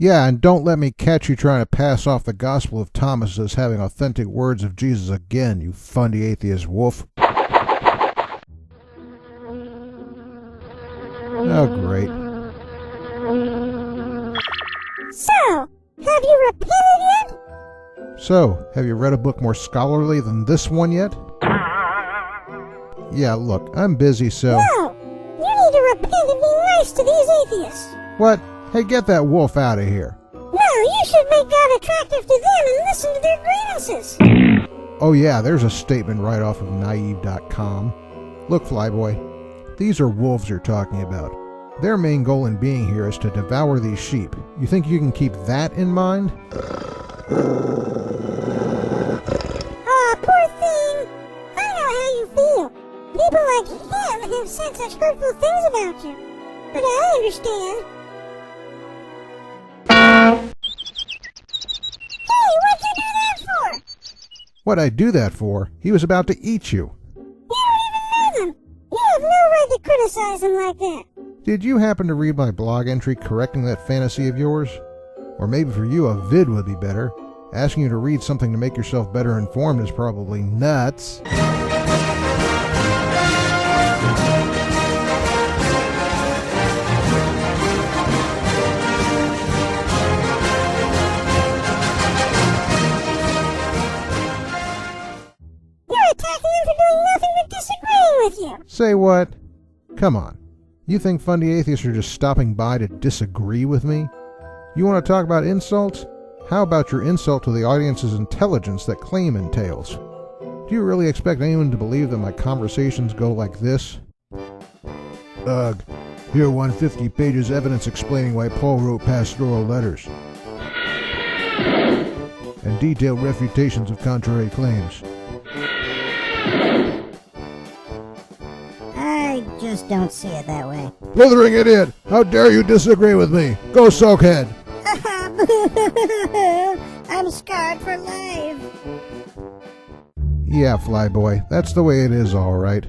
Yeah, and don't let me catch you trying to pass off the Gospel of Thomas as having authentic words of Jesus again, you fundy atheist wolf. Oh, great. So, have you repented yet? So, have you read a book more scholarly than this one yet? Yeah, look, I'm busy, so... No! You need to repent and be nice to these atheists. What? Hey, get that wolf out of here. No, you should make God attractive to them and listen to their grievances. Oh yeah, there's a statement right off of naive.com. Look, Flyboy, these are wolves you're talking about. Their main goal in being here is to devour these sheep. You think you can keep that in mind? Aw, poor thing. I know how you feel. People like him have said such hurtful things about you. But I understand. Hey, what'd you do that for? What'd I do that for? He was about to eat you. You don't even know them. You have no right to criticize them like that. Did you happen to read my blog entry correcting that fantasy of yours? Or maybe for you a vid would be better. Asking you to read something to make yourself better informed is probably nuts. You're attacking him for doing nothing but disagreeing with you. Say what? Come on. You think fundy atheists are just stopping by to disagree with me? You want to talk about insults? How about your insult to the audience's intelligence that claim entails? Do you really expect anyone to believe that my conversations go like this? Ugh. Here 150 pages evidence explaining why Paul wrote pastoral letters. And detailed refutations of contrary claims. I just don't see it that way. Blithering idiot! How dare you disagree with me? Go soakhead! I'm scarred for life. Yeah, Flyboy, that's the way it is, all right.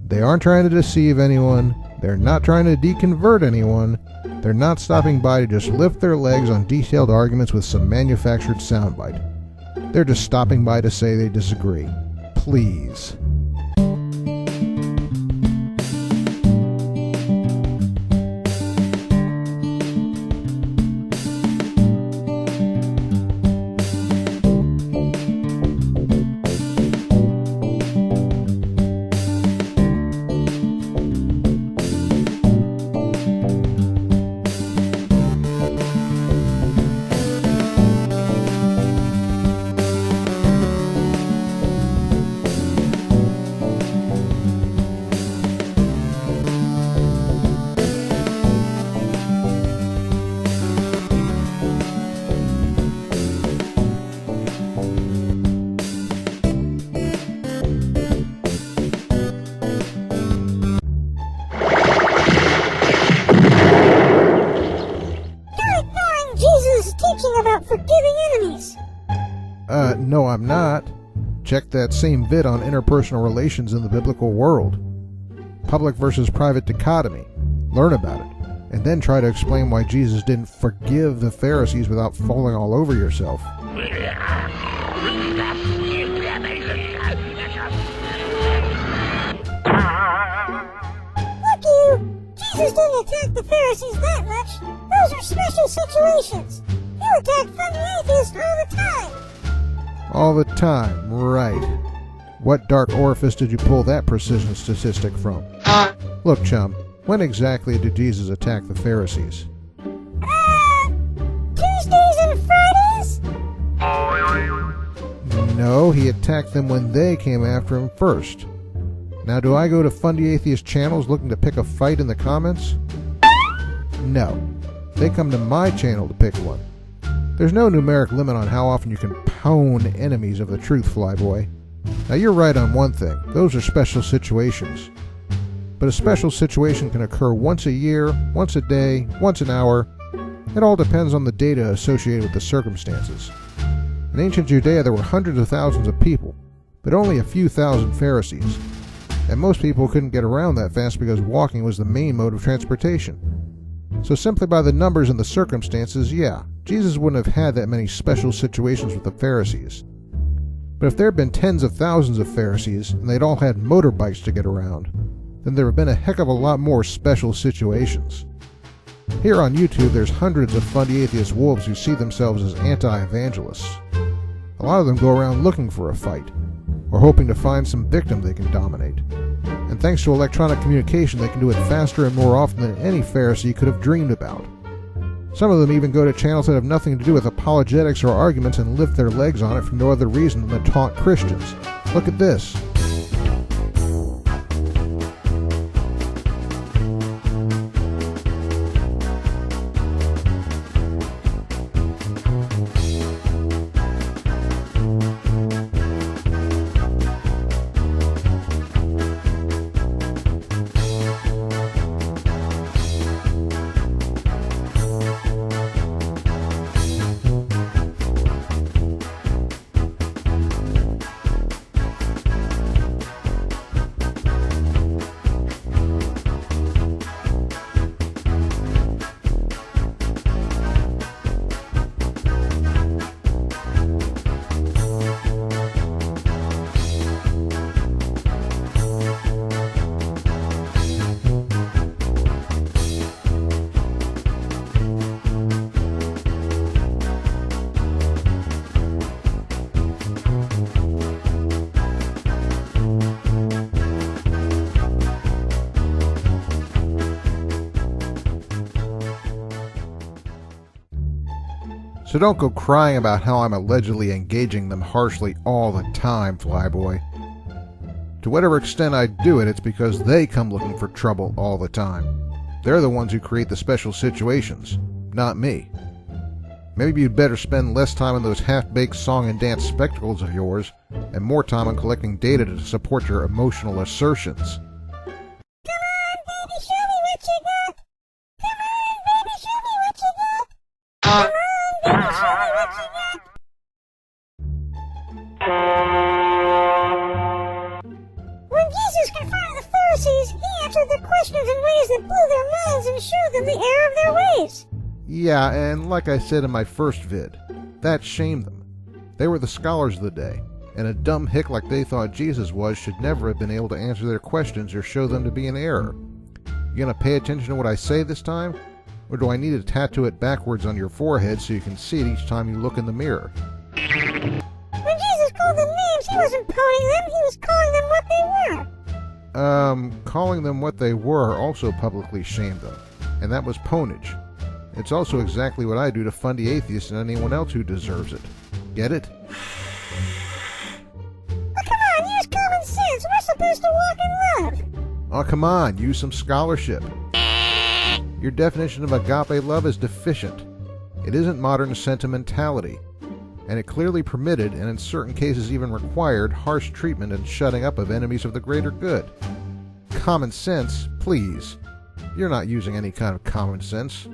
They aren't trying to deceive anyone. They're not trying to deconvert anyone. They're not stopping by to just lift their legs on detailed arguments with some manufactured soundbite. They're just stopping by to say they disagree. Please. About forgiving enemies. No, I'm not. Check that same vid on interpersonal relations in the biblical world. Public versus private dichotomy. Learn about it. And then try to explain why Jesus didn't forgive the Pharisees without falling all over yourself. Look you! Jesus didn't attack the Pharisees that much. Those are special situations. You attack funny atheists all the time. All the time, right. What dark orifice did you pull that precision statistic from? Look, chum, when exactly did Jesus attack the Pharisees? Tuesdays and Fridays? No, he attacked them when they came after him first. Now, do I go to fundy atheist channels looking to pick a fight in the comments? No. They come to my channel to pick one. There's no numeric limit on how often you can pwn enemies of the truth, Flyboy. Now, you're right on one thing. Those are special situations. But a special situation can occur once a year, once a day, once an hour. It all depends on the data associated with the circumstances. In ancient Judea, there were hundreds of thousands of people, but only a few thousand Pharisees. And most people couldn't get around that fast because walking was the main mode of transportation. So simply by the numbers and the circumstances, yeah, Jesus wouldn't have had that many special situations with the Pharisees. But if there had been tens of thousands of Pharisees, and they'd all had motorbikes to get around, then there would have been a heck of a lot more special situations. Here on YouTube, there's hundreds of fundy atheist wolves who see themselves as anti-evangelists. A lot of them go around looking for a fight, or hoping to find some victim they can dominate. And thanks to electronic communication, they can do it faster and more often than any Pharisee could have dreamed about. Some of them even go to channels that have nothing to do with apologetics or arguments and lift their legs on it for no other reason than to taunt Christians. Look at this. So don't go crying about how I'm allegedly engaging them harshly all the time, Flyboy. To whatever extent I do it, it's because they come looking for trouble all the time. They're the ones who create the special situations, not me. Maybe you'd better spend less time on those half-baked song and dance spectacles of yours, and more time on collecting data to support your emotional assertions. Come on, baby, show me what you got. Come on, baby, show me what you got. Come on, baby, show me what you got. When Jesus confronted the Pharisees, he answered their questions in ways that blew their minds and showed them the error of their ways. Yeah, and like I said in my first vid, that shamed them. They were the scholars of the day, and a dumb hick like they thought Jesus was should never have been able to answer their questions or show them to be in error. You gonna pay attention to what I say this time? Or do I need to tattoo it backwards on your forehead so you can see it each time you look in the mirror? When Jesus called them names, he wasn't pointing them, he was calling them what they were. Calling them what they were also publicly shamed them, and that was ponage. It's also exactly what I do to fundy atheists and anyone else who deserves it. Get it? Oh, come on, use common sense. We're supposed to walk in love. Oh, come on, use some scholarship. Your definition of agape love is deficient. It isn't modern sentimentality, and it clearly permitted, and in certain cases even required, harsh treatment and shutting up of enemies of the greater good. Common sense, please. You're not using any kind of common sense.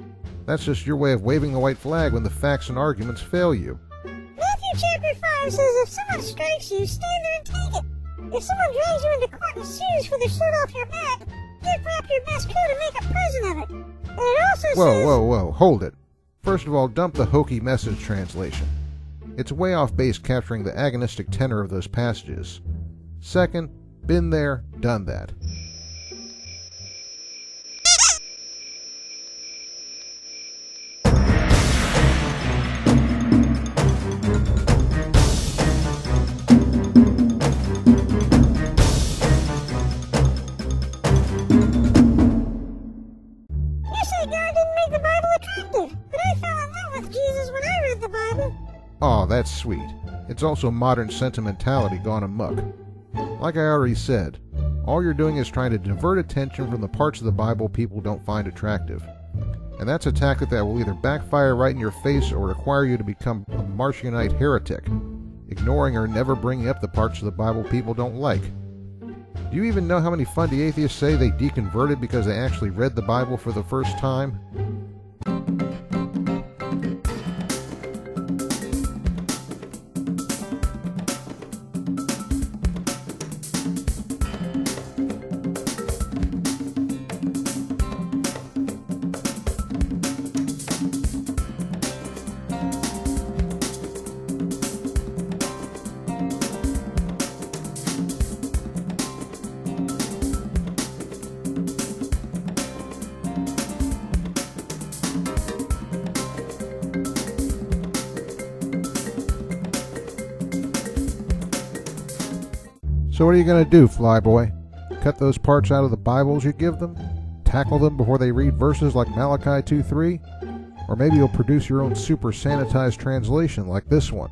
That's just your way of waving the white flag when the facts and arguments fail you. Matthew chapter 5 says if someone strikes you, stand there and take it. If someone drags you into court and sues for the shirt off your back, gift wrap your best coat and make a present of it. And it also says... Whoa, hold it. First of all, dump the hokey message translation. It's way off base capturing the agonistic tenor of those passages. Second, been there, done that. Oh, that's sweet. It's also modern sentimentality gone amok. Like I already said, all you're doing is trying to divert attention from the parts of the Bible people don't find attractive. And that's a tactic that will either backfire right in your face or require you to become a Marcionite heretic, ignoring or never bringing up the parts of the Bible people don't like. Do you even know how many fundy atheists say they deconverted because they actually read the Bible for the first time? So what are you going to do, Flyboy? Cut those parts out of the Bibles you give them? Tackle them before they read verses like Malachi 2:3? Or maybe you'll produce your own super sanitized translation like this one.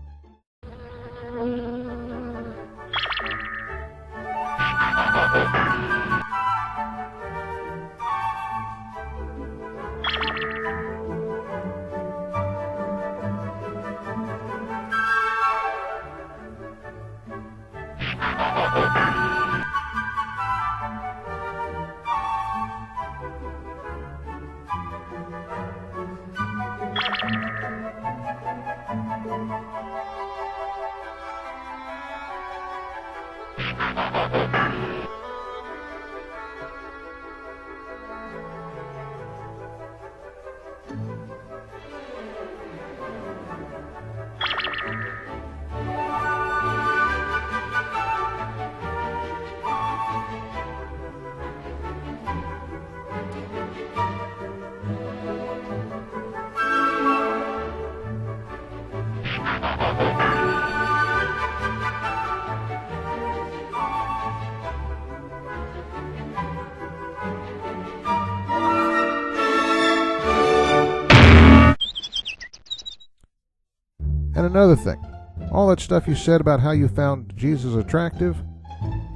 And another thing, all that stuff you said about how you found Jesus attractive,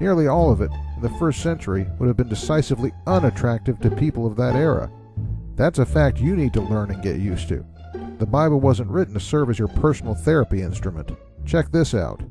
nearly all of it in the first century would have been decisively unattractive to people of that era. That's a fact you need to learn and get used to. The Bible wasn't written to serve as your personal therapy instrument. Check this out.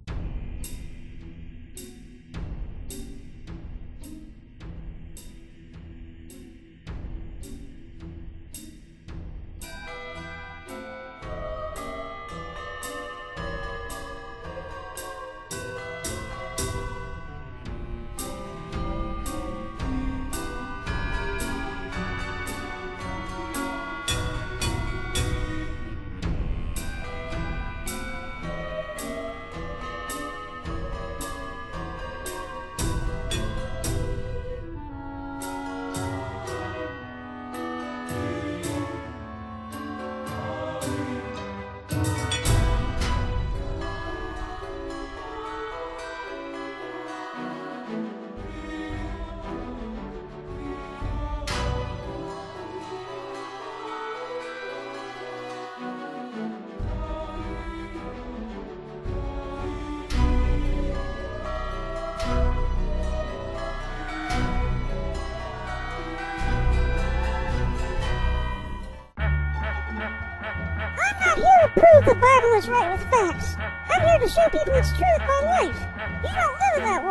Prove the Bible is right with facts. I'm here to show people it's truth by life. You don't live in that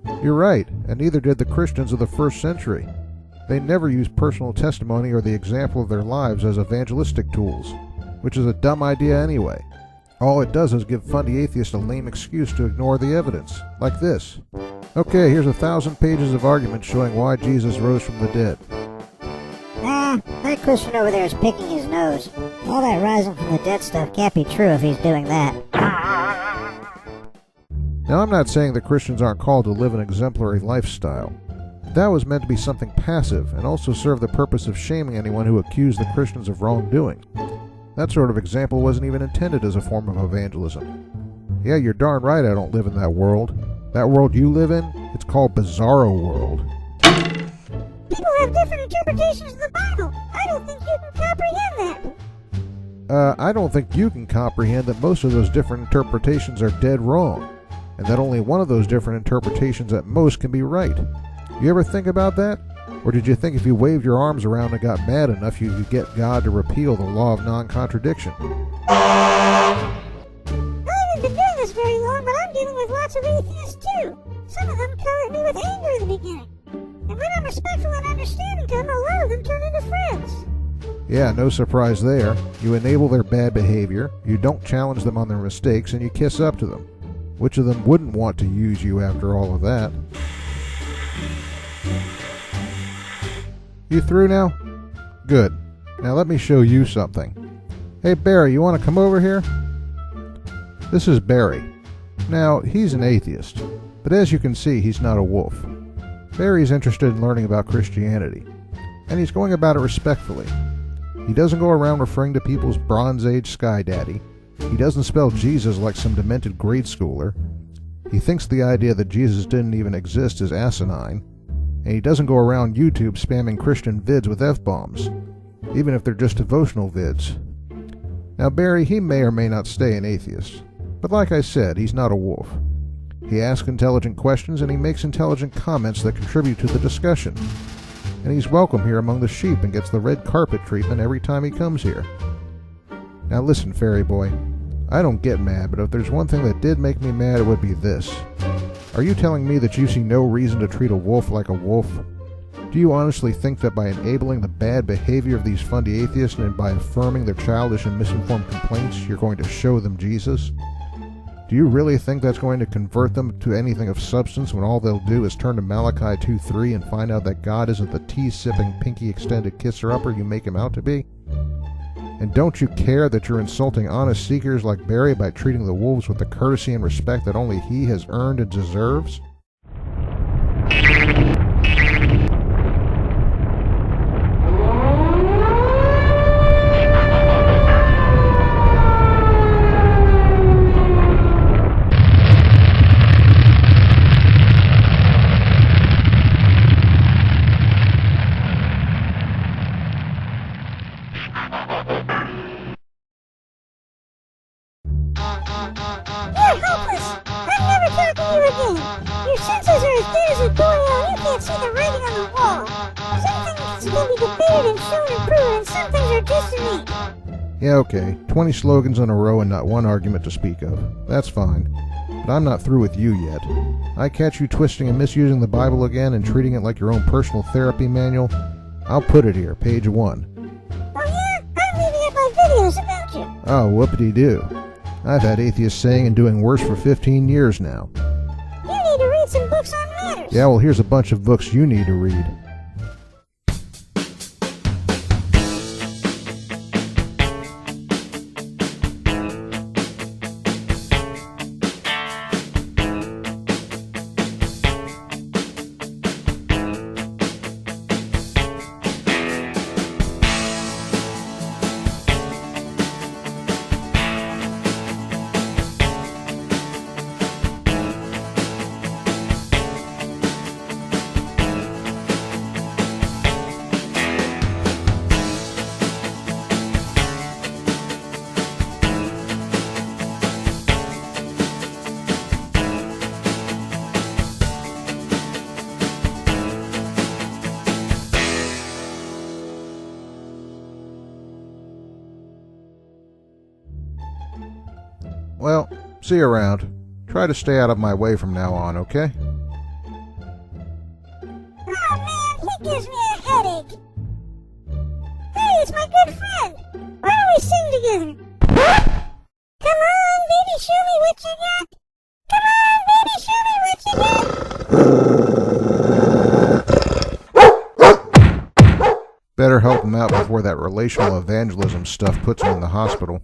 world. You're right, and neither did the Christians of the first century. They never used personal testimony or the example of their lives as evangelistic tools, which is a dumb idea anyway. All it does is give fundy atheists a lame excuse to ignore the evidence, like this. Okay, here's 1,000 pages of argument showing why Jesus rose from the dead. That Christian over there is picking his nose. All that rising from the dead stuff can't be true if he's doing that. Now, I'm not saying that Christians aren't called to live an exemplary lifestyle. That was meant to be something passive and also serve the purpose of shaming anyone who accused the Christians of wrongdoing. That sort of example wasn't even intended as a form of evangelism. Yeah, you're darn right I don't live in that world. That world you live in, it's called Bizarro World. People have different interpretations of the Bible. I don't think you can comprehend that. I don't think you can comprehend that most of those different interpretations are dead wrong, and that only one of those different interpretations at most can be right. You ever think about that? Or did you think if you waved your arms around and got mad enough you could get God to repeal the law of non-contradiction? I haven't been doing this very long, but I'm dealing with lots of atheists too. Some of them come at me with anger in the beginning. And when I'm respectful and understanding to them, a lot of them turn into friends. Yeah, no surprise there. You enable their bad behavior, you don't challenge them on their mistakes, and you kiss up to them. Which of them wouldn't want to use you after all of that? You through now? Good. Now let me show you something. Hey Barry, you want to come over here? This is Barry. Now, he's an atheist, but as you can see, he's not a wolf. Barry's interested in learning about Christianity, and he's going about it respectfully. He doesn't go around referring to people as Bronze Age Sky Daddy. He doesn't spell Jesus like some demented grade schooler. He thinks the idea that Jesus didn't even exist is asinine, and he doesn't go around YouTube spamming Christian vids with F-bombs, even if they're just devotional vids. Now Barry, he may or may not stay an atheist, but like I said, he's not a wolf. He asks intelligent questions and he makes intelligent comments that contribute to the discussion. And he's welcome here among the sheep and gets the red carpet treatment every time he comes here. Now listen, Fairy Boy, I don't get mad, but if there's one thing that did make me mad, it would be this. Are you telling me that you see no reason to treat a wolf like a wolf? Do you honestly think that by enabling the bad behavior of these fundy atheists and by affirming their childish and misinformed complaints, you're going to show them Jesus? Do you really think that's going to convert them to anything of substance when all they'll do is turn to Malachi 2:3 and find out that God isn't the tea-sipping, pinky-extended kisser-upper you make him out to be? And don't you care that you're insulting honest seekers like Barry by treating the wolves with the courtesy and respect that only he has earned and deserves? Your senses are as good as a doornail, you can't see the writing on the wall. Some things can be debated and shown and proven, and some things are just innate. Yeah, okay. 20 slogans in a row and not one argument to speak of. That's fine. But I'm not through with you yet. I catch you twisting and misusing the Bible again and treating it like your own personal therapy manual. I'll put it here, page 1. Oh yeah? I'm leaving up my videos about you. Oh, whoopity-doo. I've had atheists saying and doing worse for 15 years now. You need to read some books on matters. Yeah, well, here's a bunch of books you need to read. Well, see you around. Try to stay out of my way from now on, okay? Oh man, he gives me a headache. Hey, it's my good friend. Why don't we sing together? Come on, baby, show me what you got. Come on, baby, show me what you got. Better help him out before that relational evangelism stuff puts him in the hospital.